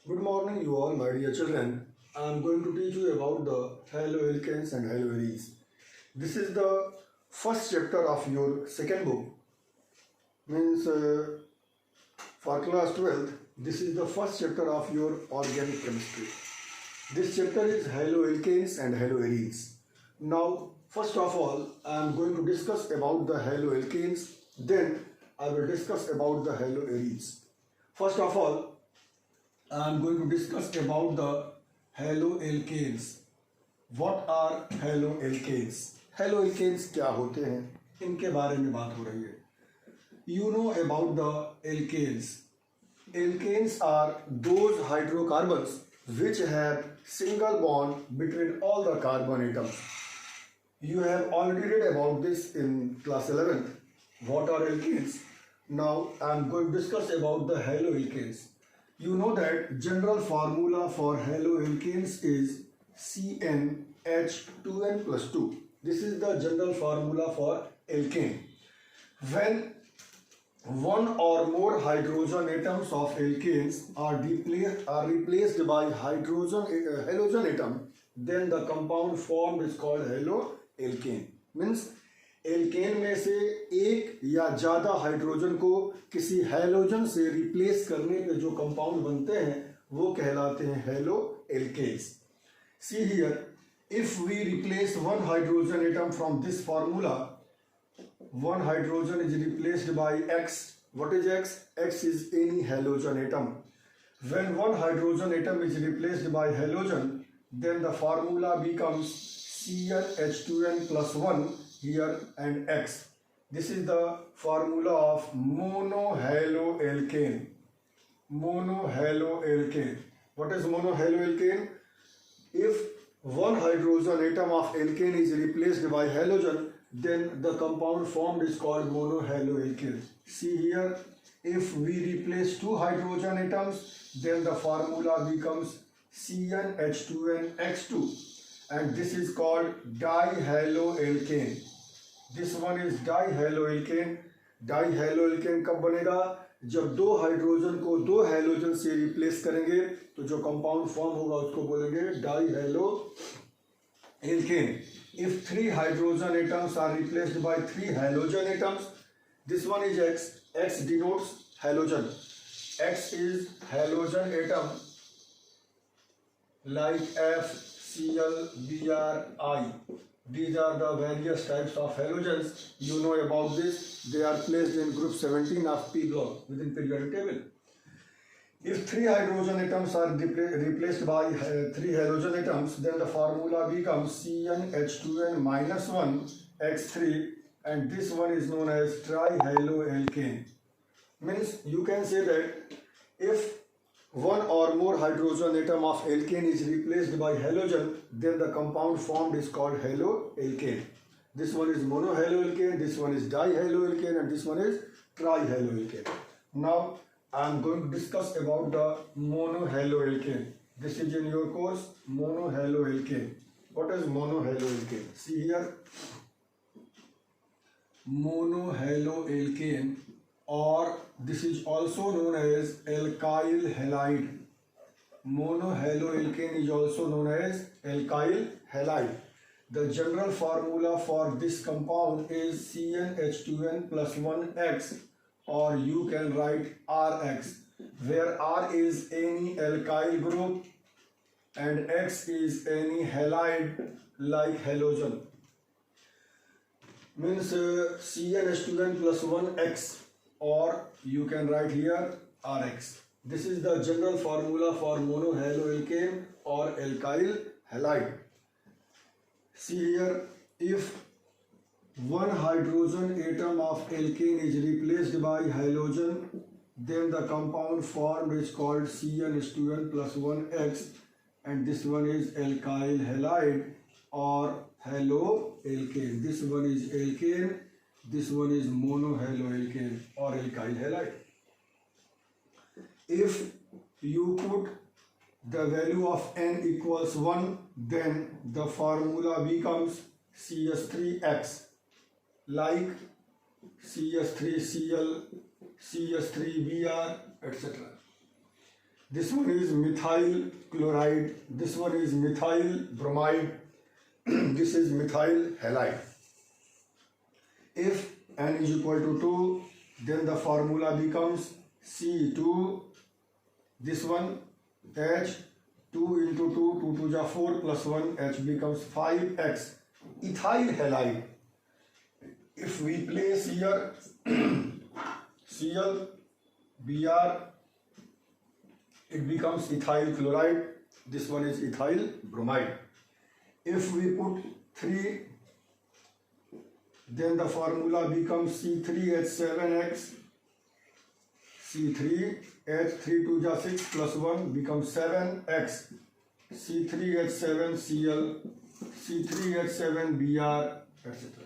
Good morning, you all, my dear children. I am going to teach you about the haloalkanes and haloarenes. This is the first chapter of your second book. Means for class 12th, this is the first chapter of your organic chemistry. This chapter is haloalkanes and haloarenes. Now, first of all, I am going to discuss about the haloalkanes. Then I will discuss about the haloarenes. First of all, I am going to discuss about the haloalkanes. What are haloalkanes? Haloalkanes क्या होते हैं, इनके बारे में बात हो रही है. You know about the alkanes. Alkanes are those hydrocarbons which have single bond between all the carbon atoms. You have already read about this in class 11th. What are alkanes? Now I am going to discuss about the haloalkanes. You know that general formula for haloalkanes is CnH2n plus 2. This is the general formula for alkane. When one or more hydrogen atoms of alkanes are replaced by halogen atom, then the compound formed is called haloalkane. Means alkane में से एक या ज़्यादा hydrogen को किसी halogen से replace करने पे जो कंपाउंड बनते हैं वो कहलाते हैं haloalkanes. See here, if we replace one hydrogen atom from this formula, one hydrogen is replaced by X. What is X? X is any halogen atom. When one hydrogen atom is replaced by halogen, then the formula becomes CnH2n plus 1 here and X. This is the formula of monohaloalkane. Monohaloalkane. What is monohaloalkane? If one hydrogen atom of alkane is replaced by halogen, then the compound formed is called monohaloalkane. See here, if we replace two hydrogen atoms, then the formula becomes CnH2nX2, and this is called dihaloalkane. This one is dihaloalkane. Dihaloalkane कब बनेगा? जब दो hydrogen को दो halogen से replace करेंगे तो जो कंपाउंड फॉर्म होगा उसको बोलेंगे dihaloalkane. If three hydrogen atoms are replaced by three halogen atoms, this one is X. X denotes halogen. X is halogen atom like F, Cl, Br, I. These are the various types of halogens. You know about this. They are placed in group 17 of P block within periodic table. If three hydrogen atoms are replaced by three halogen atoms, then the formula becomes CnH2n minus 1 X3, and this one is known as trihaloalkane. Means you can say that if one or more hydrogen atom of alkane is replaced by halogen, then the compound formed is called haloalkane. This one is monohaloalkane, this one is dihaloalkane, and this one is trihaloalkane. Now I am going to discuss about the monohaloalkane. This is in your course, monohaloalkane. What is monohaloalkane? See here, monohaloalkane, or this is also known as alkyl halide. Monohaloalkane is also known as alkyl halide. The general formula for this compound is CnH2n plus 1X, or you can write Rx, where R is any alkyl group and X is any halide like halogen. Means CnH2n plus 1X, or you can write here Rx. This is the general formula for monohaloalkane or alkyl halide. See here, if one hydrogen atom of alkane is replaced by halogen, then the compound formed is called CnH2n plus 1X, and this one is alkyl halide or haloalkane. This one is alkane, this one is monohaloalkane or alkyl halide. If you put the value of n equals 1, then the formula becomes CH3X, like CH3Cl, CH3Br, etc. This one is methyl chloride, this one is methyl bromide, this is methyl halide. If n is equal to 2, then the formula becomes C2, this one H, 2 into 2, 2 to the 4 plus 1, H becomes 5X, ethyl halide. If we place here Cl, Br, it becomes ethyl chloride, this one is ethyl bromide. If we put 3, then the formula becomes C3H7X, C3H, 3 to the 6 plus 1 becomes 7X, C3H7Cl, C3H7Br, etc.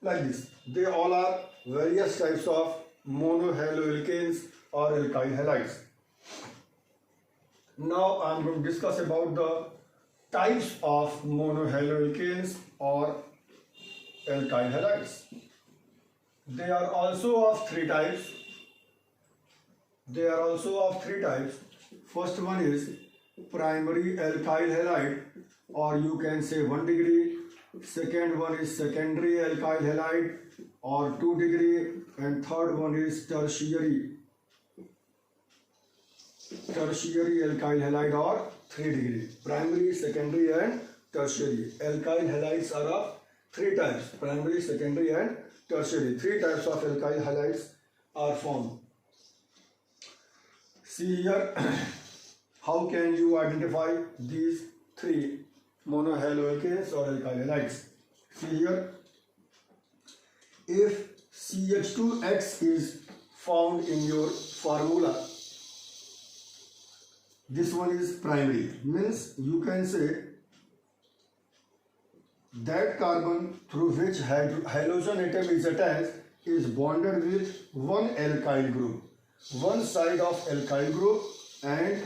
Like this. They all are various types of monohaloalkanes or alkyl halides. Now I am going to discuss about the types of monohaloalkanes or alkyl halides. They are also of three types. First one is primary alkyl halide, or you can say 1 degree. Second one is secondary alkyl halide or 2 degree, and third one is tertiary alkyl halide or 3 degree. Primary, secondary and tertiary. Alkyl halides are of three types: primary, secondary and tertiary. Three types of alkyl halides are formed. See here, how can you identify these three monohaloalkanes or alkyl halides? See here, if CH2X is found in your formula, this one is primary, means you can say that carbon through which halogen atom is attached is bonded with one alkyl group. One side of alkyl group and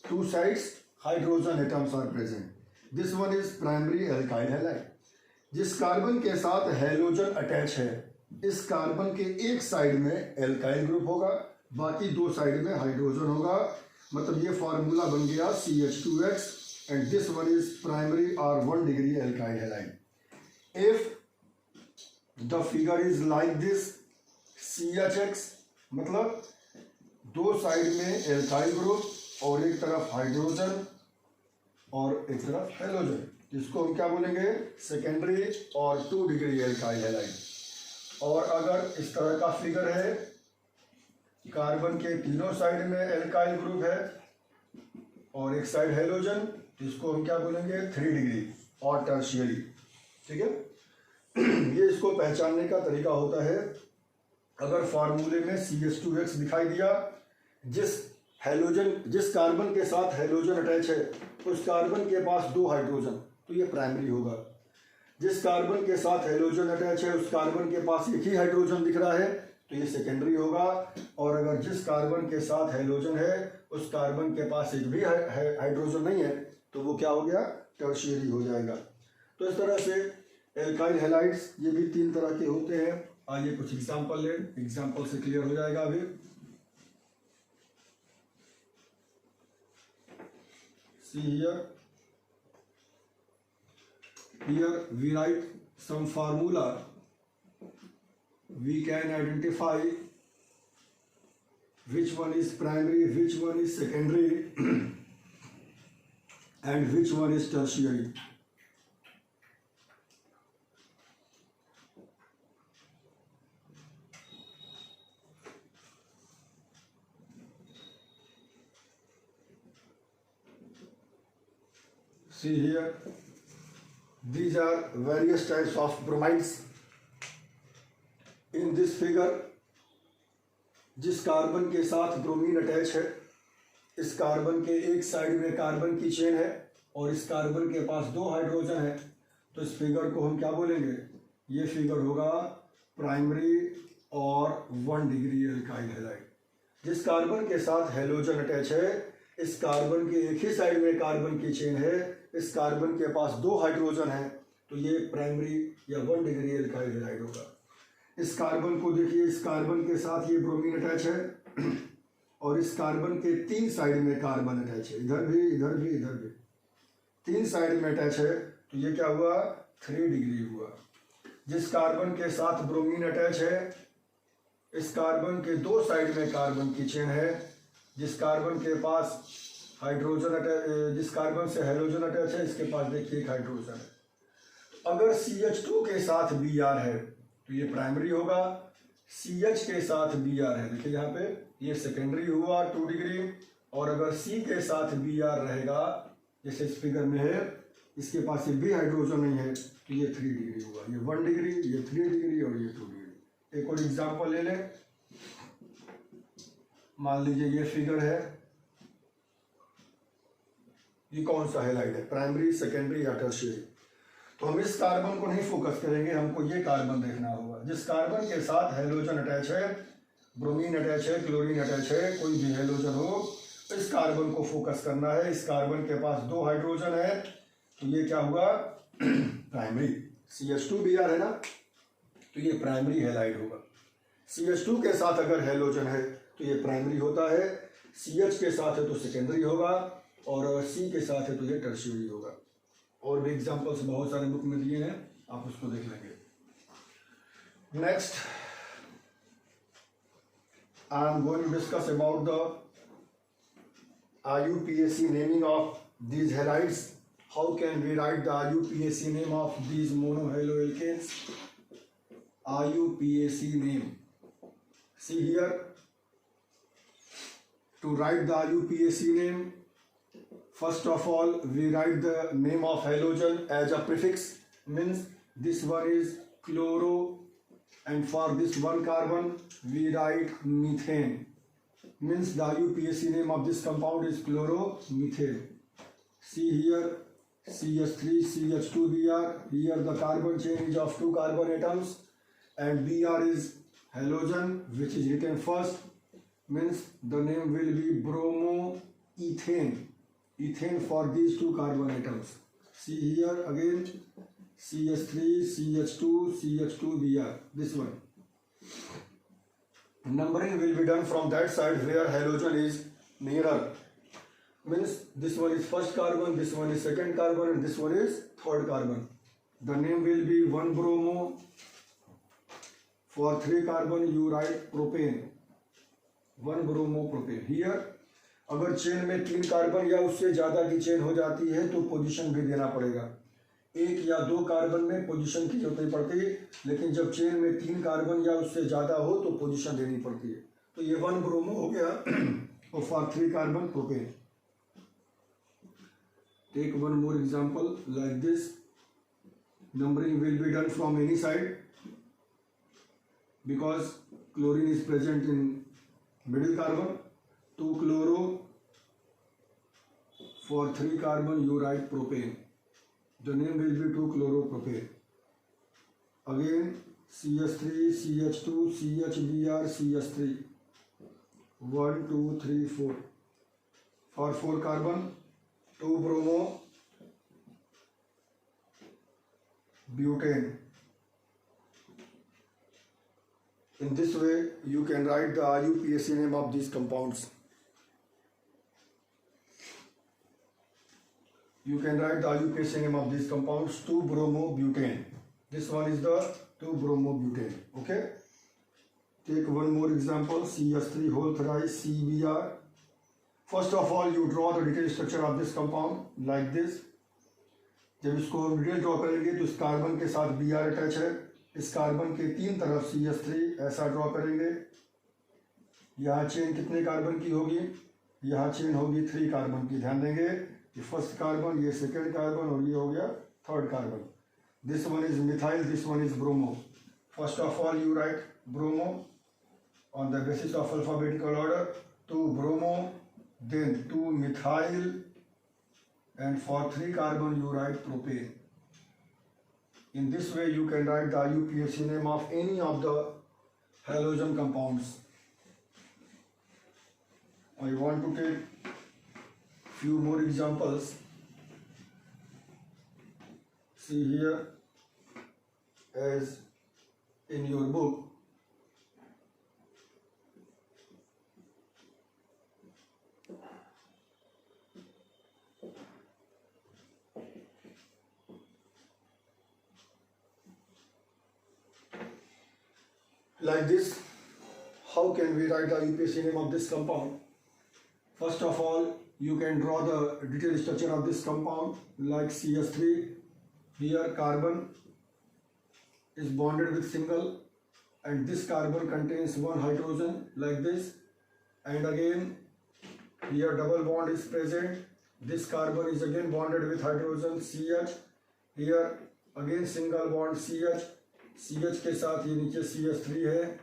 two sides hydrogen atoms are present. This one is primary alkyl halide. जिस carbon के साथ halogen attach है, इस carbon के एक side में alkyl group होगा, बाकी दो साइड में हाइड्रोजन होगा. मतलब ये फार्मूला बन गया CH2X, and this one is primary or 1 degree alkyl halide. If the figure is like this, CHX मतलब दो साइड में एल्काइल ग्रुप और एक तरफ हाइड्रोजन और एक तरफ हेलोजन, इसको हम क्या बोलेंगे? सेकेंडरी और 2 डिग्री एल्काइल हैलाइड. और अगर इस तरह का फिगर है, कार्बन के तीनों साइड में एल्काइल ग्रुप है और एक साइड हेलोजन, इसको हम क्या बोलेंगे? 3 डिग्री और टर्शियरी. ठीक है, ये इसको पहचानने का तरीका होता है. अगर फार्मूले में CH2X दिखाई दिया, जिस कार्बन के साथ हेलोजन अटैच है उस कार्बन के पास दो हाइड्रोजन, तो ये प्राइमरी होगा. जिस कार्बन के साथ हेलोजन अटैच है उस कार्बन के पास एक ही हाइड्रोजन दिख रहा है, तो ये सेकेंडरी होगा. और अगर जिस कार्बन के साथ हेलोजन है उस कार्बन के पास एक भी हाइड्रोजन नहीं है, तो वो क्या हो गया? टर्शियरी हो जाएगा. तो इस तरह से एल्काइल हैलाइड्स ये भी 3 तरह के होते हैं. आइए कुछ एग्जाम्पल लें, एग्जाम्पल से क्लियर हो जाएगा. अभी see here we write some formula. We can identify which one is primary, which one is secondary and which one is tertiary. See here, these are various types of bromides. In this figure, जिस carbon के साथ bromine attach है, इस carbon के एक side में carbon की chain है और इस कार्बन के पास 2 हाइड्रोजन है, तो इस फिगर को हम क्या बोलेंगे? ये फिगर होगा प्राइमरी और 1 डिग्री एल्काइल हैलाइड. जिस कार्बन के साथ हेलोजन अटैच है, इस कार्बन के एक ही साइड में कार्बन की चेन है, इस कार्बन के पास 2 हाइड्रोजन है, तो ये प्राइमरी या 1 डिग्री एल्काइल हैलाइड होगा. इस कार्बन को देखिए, इस कार्बन के साथ ये ब्रोमीन अटैच है और इस कार्बन के 3 साइड में कार्बन अटैच है, इधर भी इधर भी इधर भी 3 साइड में अटैच है, तो ये क्या हुआ 3 डिग्री हुआ। जिस कार्बन के साथ ब्रोमीन अटैच है, इस कार्बन के 2 साइड में कार्बन की चेन है, जिस कार्बन के पास हाइड्रोजन अटैच, जिस कार्बन से हाइड्रोजन अटैच है, इसके पास देखिए एक हाइड्रोजन है। अगर CH2 के साथ Br है तो ये प्राइमरी होगा, CH के साथ Br है, देखिए यहाँ पे ये सेकेंडरी हुआ 2 डिग्री, और अगर C के साथ Br रहेगा जैसे इस फिगर में है, इसके पास ये भी हाइड्रोजन नहीं है, तो ये 3 डिग्री हुआ, ये 1 डिग्री, ये 3 डिग्री और ये 2 डिग्री। एक और एग्जाम्पल ले लें, मान लीजिए ये फिगर है, ये कौन सा हैलाइड है, प्राइमरी, सेकेंडरी या टर्शियरी। तो हम इस कार्बन को नहीं फोकस करेंगे, हमको ये कार्बन देखना होगा जिस कार्बन के साथ हाइड्रोजन अटैच है, ब्रोमीन अटैच है, क्लोरीन अटैच है, कोई भी हाइड्रोजन हो, इस कार्बन को फोकस करना है। इस कार्बन के पास 2 हाइड्रोजन है, तो ये क्या हुआ प्राइमरी। CH2Br है ना, तो ये प्राइमरी हैलाइड होगा। CH2 के साथ अगर हाइड्रोजन है तो ये प्राइमरी होता है, CH के साथ है तो सेकेंडरी होगा, और C के साथ है तो ये टर्शियरी होगा। और भी एग्जांपल्स बहुत सारे बुक में दिए हैं, आप उसको देख लेंगे। Next I am going to discuss about the IUPAC naming of these halides. How can we write the IUPAC name of these monohaloalkanes? IUPAC name. See here, to write the IUPAC name, first of all we write the name of halogen as a prefix, means this one is chloro, and for this one carbon we write methane, means the IUPAC name of this compound is chloromethane. See here, CH3 CH2Br, here the carbon chain is of 2 carbon atoms, and Br is halogen which is written first, means the name will be bromoethane, ethane for these 2 carbon atoms. See here again, CH3 CH2 CH2Br, this one. Numbering will be done from that side where halogen is nearer, means this one is first carbon, this one is second carbon, and this one is third carbon. The name will be 1 bromo. For 3 carbon you write propane, 1 bromo propane. Here अगर chain में 3 carbon या उससे ज़्यादा की chain हो जाती है तो पोजीशन भी देना पड़ेगा। 1 या 2 कार्बन में पोजीशन की जरूरत नहीं पड़ती, लेकिन जब चेन में 3 कार्बन या उससे ज़्यादा हो तो पोजीशन देनी पड़ती है। तो ये 1 ब्रोमो हो गया और for 3 carbon propane. Take one more example like this, numbering will be done from any side because chlorine is present in middle carbon. 2 chloro, for 3 carbon you write propane, the name will be 2 chloropropane. Again CH3 CH2 CHBr CH3, 1 2 3 4. For 4 carbon 2 bromo butane. In this way you can write the IUPAC name of these compounds. You can write the IUPAC name of these compounds, 2 bromo butane. This one is the 2 bromo butane. Okay, take one more example, CH3 whole thrice CBr. First of all you draw the detailed structure of this compound like this. जब इसको हम detail draw करेंगे तो इस carbon के साथ Br attach है, इस कार्बन के 3 तरफ CH3 ऐसा ड्रॉ करेंगे। यहाँ चेन कितने कार्बन की होगी, यहाँ चेन होगी 3 कार्बन की। ध्यान देंगे ये फर्स्ट कार्बन, ये सेकेंड कार्बन और ये हो गया third carbon. This one is methyl, this one is bromo. First of all you right bromo on the basis of alphabetical order, 2 bromo, then 2 methyl, and for 3 carbon you write propane. In this way you can write the IUPAC name of any of the halogen compounds. I want to take few more examples. See here, as in your book like this. How can we write the UPSC name of this compound? First of all, you can draw the detailed structure of this compound like CH3. Here carbon is bonded with single, and this carbon contains one hydrogen like this, and again here double bond is present. This carbon is again bonded with hydrogen CH. Here again single bond CH. CH के साथ ये नीचे CH3 है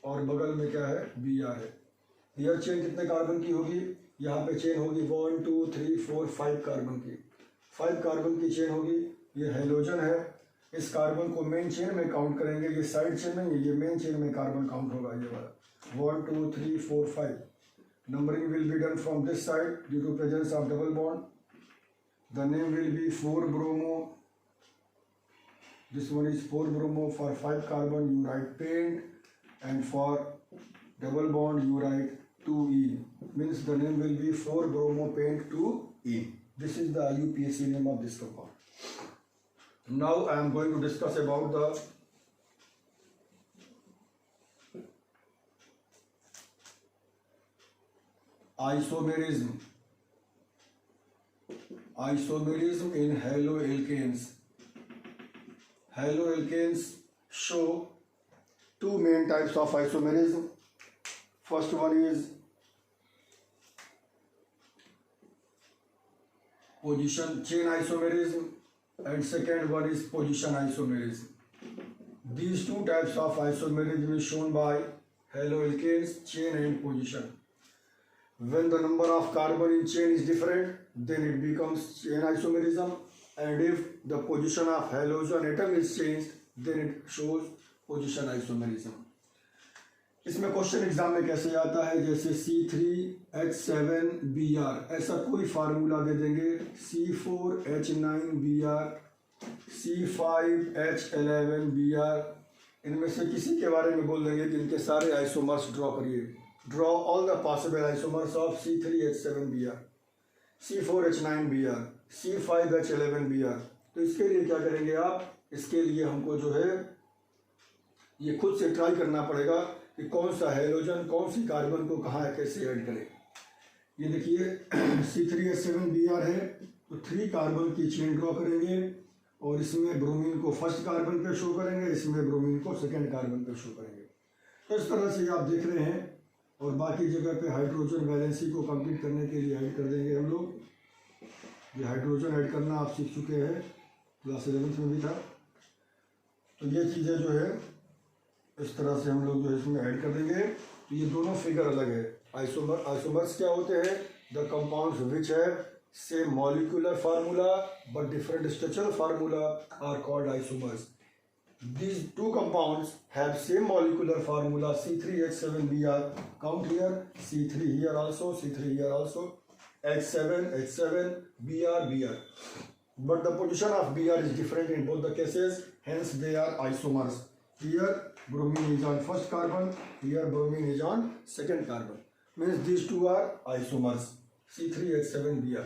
और बगल में क्या है Br है. Here चेन कितने कार्बन की होगी? यहाँ पे चेन होगी 1 2 3 4 5 कार्बन की. 5 कार्बन की चेन होगी. ये हेलोजन है. इस कार्बन को मेन चेन में काउंट करेंगे. ये साइड चेन में, ये मेन चेन में कार्बन काउंट होगा. ये वाला 1 2 3 4 5. Numbering will be done from this side due to presence of double bond. The name will be 4-bromo. This one is 4-bromo. For 5 carbon you write paint, and for double bond you write 2-ene. Means the name will be 4-bromo paint 2-ene. This is the UPSC name of this compound. Now I am going to discuss about the isomerism. Isomerism in haloalkanes. Haloalkanes show two main types of isomerism. First one is position chain isomerism, and second one is position isomerism. These two types of isomerism is shown by haloalkanes, chain and position. When the number of carbon in chain is different, then it becomes chain isomerism, and if the position of halogen atom is changed, then it shows position isomerism. इसमें question exam में कैसे आता है, जैसे C3H7Br ऐसा कोई formula दे देंगे, C4H9Br, C5H11Br, इनमें से किसी के बारे में बोल देंगे कि इनके सारे आइसोमर्स ड्रॉ करिए. Draw all the possible isomers of C3H7Br, C4H9Br, C5H11Br. तो इसके लिए क्या करेंगे आप, इसके लिए हमको जो है ये खुद से ट्राई करना पड़ेगा कि कौन सा हेलोजन कौन सी कार्बन को कहाँ कैसे ऐड करें. ये देखिए C3H7Br है, तो 3 कार्बन की चेन ड्रॉ करेंगे और इसमें ब्रोमीन को फर्स्ट कार्बन पे शो करेंगे, इसमें ब्रोमीन को सेकेंड कार्बन पे शो करेंगे. तो इस तरह से आप देख रहे हैं. और बाकी जगह पे हाइड्रोजन वैलेंसी को कंप्लीट करने के लिए ऐड कर देंगे हम लोग. ये हाइड्रोजन ऐड करना आप सीख चुके हैं, क्लास 11th में भी था. तो ये चीज़ें जो है इस तरह से हम लोग जो है इसमें ऐड कर देंगे. तो ये दोनों फिगर अलग है. आइसोमर्स क्या होते हैं? The compounds which have same molecular formula but different structural formula are called isomers. These two compounds have same molecular formula C3H7Br. Count here, C3 here also, C3 here also, H7, H7, Br, Br. But the position of Br is different in both the cases, hence they are isomers. Here bromine is on first carbon, here bromine is on second carbon. Means these two are isomers, C3H7Br.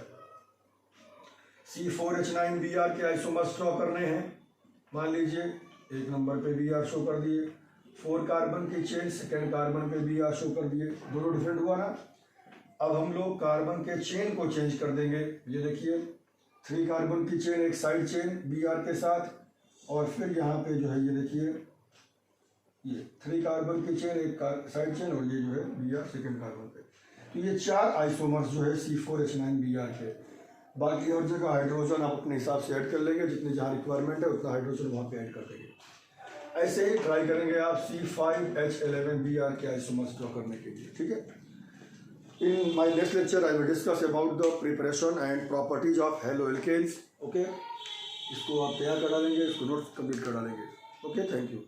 C4H9Br के isomers draw करने हैं. मान लीजिए एक number पे Br show कर दिए, 4 carbon की चेन सेकेंड कार्बन पे Br शो कर दिए. दोनों डिफरेंट हुआ ना. अब हम लोग कार्बन के चेन को चेंज कर देंगे. ये देखिए 3 कार्बन की चेन एक साइड चेन Br के साथ, और फिर यहाँ पे जो है ये देखिए ये 3 कार्बन की चेन एक साइड चेन, और ये जो है Br सेकेंड कार्बन पे. तो ये 4 आइसोमर्स जो है C4H9Br के. बाकी और जगह हाइड्रोजन आप अपने हिसाब से ऐड कर लेंगे, जितने जहाँ रिक्वायरमेंट है उतना हाइड्रोजन वहाँ पे ऐड कर देंगे. ऐसे ही ट्राई करेंगे आप C5H11Br के आइसोमर्स ड्रॉ करने के लिए. ठीक है. In my next lecture I will discuss about the preparation and properties of haloalkanes. Okay, इसको आप तैयार करा लेंगे, इसको नोट्स कंप्लीट करा लेंगे. Okay, thank you.